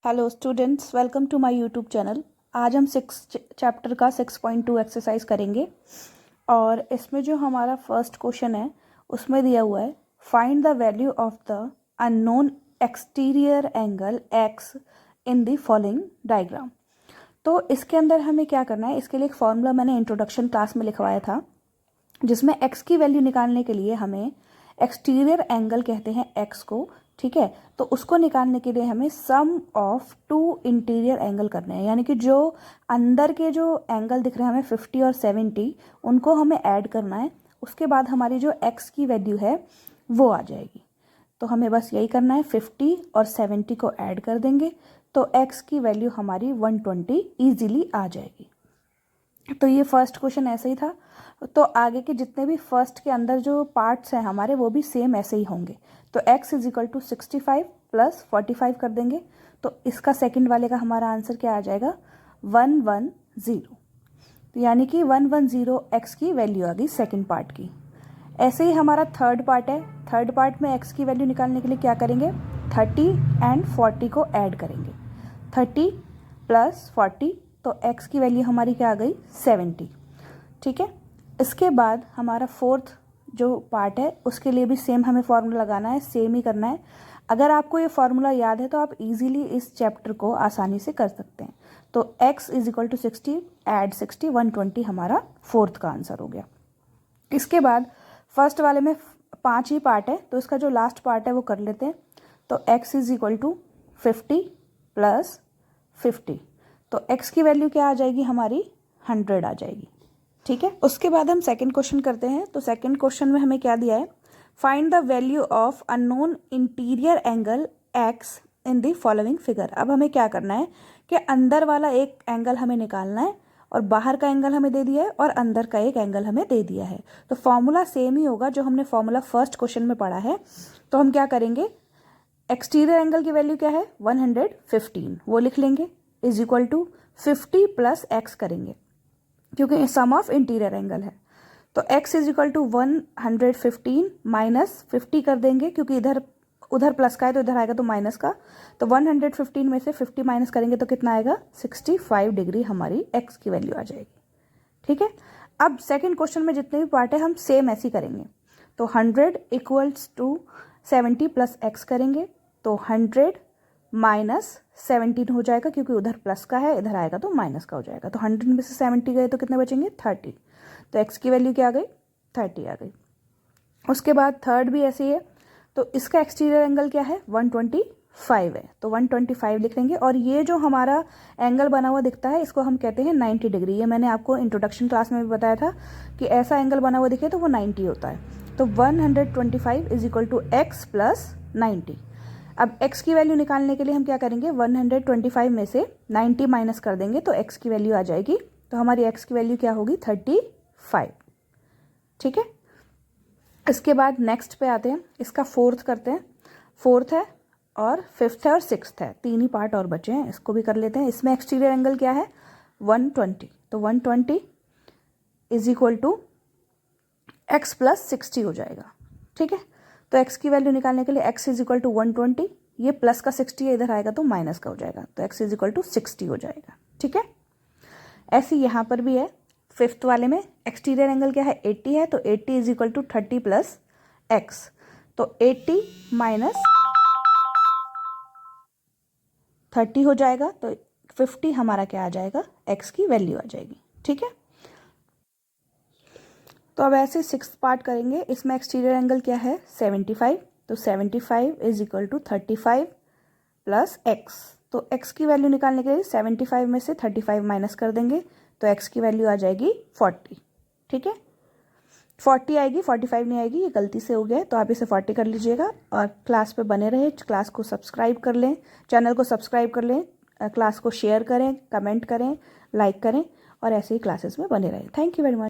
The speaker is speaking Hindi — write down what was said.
Hello students, welcome to my YouTube channel. आज हम 6 चैप्टर का 6.2 एक्सरसाइज करेंगे और इसमें जो हमारा फर्स्ट क्वेश्चन है उसमें दिया हुआ है find the value of the unknown exterior angle x in the following diagram. तो इसके अंदर हमें क्या करना है, इसके लिए एक फॉर्मूला मैंने इंट्रोडक्शन क्लास में लिखवाया था जिसमें एक्स की वैल्यू निकालने के लिए हमें एक्सटीरियर एंगल कहते हैं एक्स को, ठीक है। तो उसको निकालने के लिए हमें सम ऑफ टू इंटीरियर एंगल करने हैं, यानी कि जो अंदर के जो एंगल दिख रहे हैं हमें 50 और 70 उनको हमें ऐड करना है। उसके बाद हमारी जो एक्स की वैल्यू है वो आ जाएगी। तो हमें बस यही करना है, 50 और 70 को ऐड कर देंगे तो एक्स की वैल्यू हमारी 120 ईजीली आ जाएगी। तो ये फर्स्ट क्वेश्चन ऐसे ही था। तो आगे के जितने भी फर्स्ट के अंदर जो पार्ट्स हैं हमारे वो भी सेम ऐसे ही होंगे। तो x is equal to 65 plus 45 कर देंगे तो इसका सेकंड वाले का हमारा आंसर क्या आ जाएगा, 110। तो यानी कि 110 x की वैल्यू आ गई सेकंड पार्ट की। ऐसे ही हमारा थर्ड पार्ट है। थर्ड पार्ट में x की वैल्यू निकालने के लिए क्या करेंगे, 30 एंड 40 को ऐड करेंगे। 30 प्लस 40 तो x की वैल्यू हमारी क्या आ गई, 70, ठीक है। इसके बाद हमारा फोर्थ जो पार्ट है उसके लिए भी सेम हमें फार्मूला लगाना है, सेम ही करना है। अगर आपको ये फार्मूला याद है तो आप इजीली इस चैप्टर को आसानी से कर सकते हैं। तो x is equal to 60 add 60 120 हमारा फोर्थ का आंसर हो गया। इसके बाद फर्स्ट वाले में 5 ही पार्ट है तो इसका जो लास्ट पार्ट है वो कर लेते हैं। तो x is equal to 50 plus 50 तो x की वैल्यू क्या आ जाएगी हमारी, 100 आ जाएगी, ठीक है। उसके बाद हम सेकंड क्वेश्चन करते हैं। तो सेकंड क्वेश्चन में हमें क्या दिया है, find the value of unknown interior angle x in the following figure. अब हमें क्या करना है कि अंदर वाला एक एंगल हमें निकालना है और बाहर का एंगल हमें दे दिया है और अंदर का एक एंगल हमें दे दिया है। तो फॉर्मूला सेम ही होगा जो हमने फॉर्मूला फर्स्ट क्वेश्चन में पढ़ा है। तो हम क्या करेंगे, एक्सटीरियर एंगल की वैल्यू क्या है 115 वो लिख लेंगे, is equal to 50 plus x करेंगे क्योंकि सम ऑफ इंटीरियर एंगल है। तो x is equal to 115 minus 50 कर देंगे क्योंकि इधर उधर प्लस का है तो इधर आएगा तो माइनस का। तो 115 में से 50 माइनस करेंगे तो कितना आएगा, 65 डिग्री हमारी x की वैल्यू आ जाएगी, ठीक है। अब सेकंड क्वेश्चन में जितने भी पार्ट है हम सेम ऐसे ही करेंगे। तो 100 इक्वल्स टू 70 प्लस एक्स करेंगे तो 100 माइनस 17 हो जाएगा क्योंकि उधर प्लस का है, इधर आएगा तो माइनस का हो जाएगा। तो 100 में से 70 गए तो कितने बचेंगे, 30। तो x की वैल्यू क्या आ गई, 30 आ गई। उसके बाद थर्ड भी ऐसे ही है। तो इसका एक्सटीरियर एंगल क्या है, 125 है तो 125 लिख लेंगे। और ये जो हमारा एंगल बना हुआ दिखता है इसको हम कहते हैं 90 डिग्री। ये मैंने आपको इंट्रोडक्शन क्लास में भी बताया था कि ऐसा एंगल बना हुआ दिखे तो वो 90 होता है। तो 125 is equal to x plus 90। अब x की वैल्यू निकालने के लिए हम क्या करेंगे, 125 में से 90 माइनस कर देंगे तो x की वैल्यू आ जाएगी। तो हमारी x की वैल्यू क्या होगी, 35, ठीक है। इसके बाद नेक्स्ट पे आते हैं, इसका फोर्थ करते हैं। फोर्थ है और फिफ्थ है और सिक्स्थ है, 3 ही पार्ट और बचे हैं, इसको भी कर लेते हैं। इसमें एक्सटीरियर एंगल क्या है, 120। तो 120 is equal to x plus 60 हो जाएगा, ठीक है। तो x की वैल्यू निकालने के लिए x इज इक्वल टू 120, ये प्लस का 60 है, इधर आएगा तो माइनस का हो जाएगा तो x इज इक्वल टू 60 हो जाएगा, ठीक है। ऐसे यहाँ पर भी है, फिफ्थ वाले में एक्सटीरियर एंगल क्या है, 80 है तो 80 is equal to 30 plus x। तो 80 माइनस 30 हो जाएगा तो 50 हमारा क्या आ जाएगा, x की वैल्यू आ जाएगी, ठीक है। तो अब ऐसे सिक्स्थ पार्ट करेंगे। इसमें एक्सटीरियर एंगल क्या है, 75। तो 75 इज इक्वल टू 35 प्लस एक्स। तो x की वैल्यू निकालने के लिए 75 में से 35 माइनस कर देंगे तो x की वैल्यू आ जाएगी 40, ठीक है। 40 आएगी, 45 नहीं आएगी, ये गलती से हो गया है तो आप इसे 40 कर लीजिएगा। और क्लास पे बने रहे, क्लास को सब्सक्राइब कर लें, चैनल को सब्सक्राइब कर लें, क्लास को शेयर करें, कमेंट करें, लाइक करें और ऐसे ही क्लासेस में बने रहें। Thank you very much.